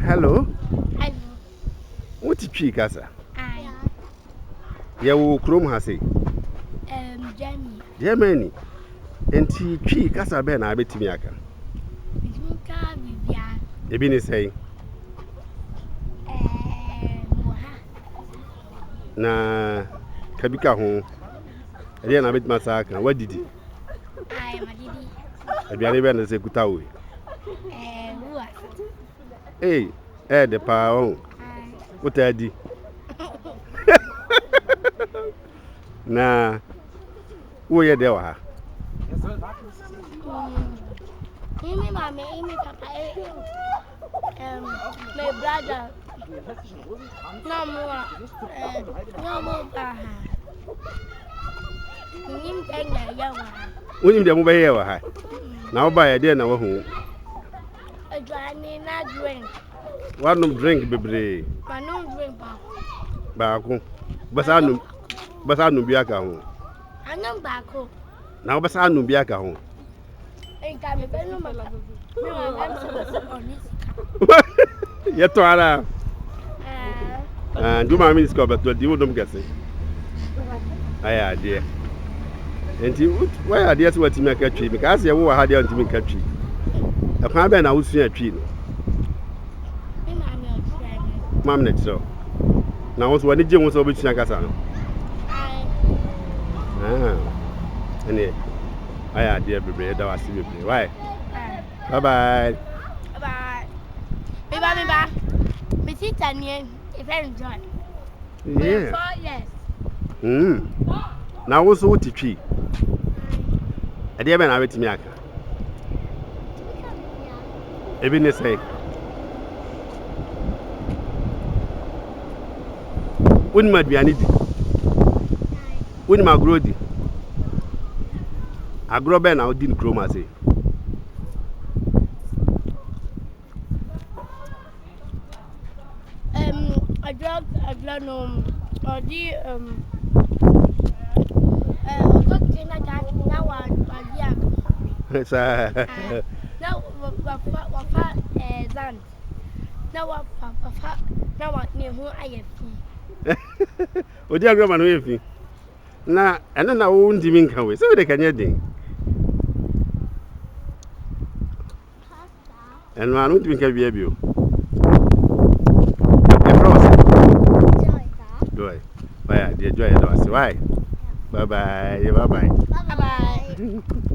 Hello. What Twi Kasa? You Chrome has a Germany. And Twi Kasa Ben, I bet me. You been saying na Kabika home. I didn't have it massacre. What did he? I be able to say Kutawi. Hey, the power. What I did. Na who you there? Ha? Me, mommy, me, papa, my brother. No more. When you the mobile here, now buy a dinner home. A dry not drink. One no drink, baby. But no drink, Baku. But I know Biaka home. I know back home. Now, but I know Biaka home. Ain't got me, but no, Yet to Ara. And do my means cover to do them guessing. Aye, dear. And why are there what you make a tree? Because you were hard to make a tree. A family I would see a tree. Mamma, next so. Now, what's what did you want over Chinakasa? And it. Aye, dear baby, that was you. Why? Bye bye. Bye. Bye. Me see Tanya, if I enjoy. Yeah. Yes. Now, what's what to tree? I didn't have it to me. Even they say, wouldn't my be anything? Wouldn't my grody? I grow ben out in chroma say. I dropped or the now what near who I am. Oh, dear grandma, with me. Now, and then I won't even come with so they can get in. And I don't think I'll be able to. Joy. Bye, dear Joy. Why? Bye bye. Bye bye. Bye bye.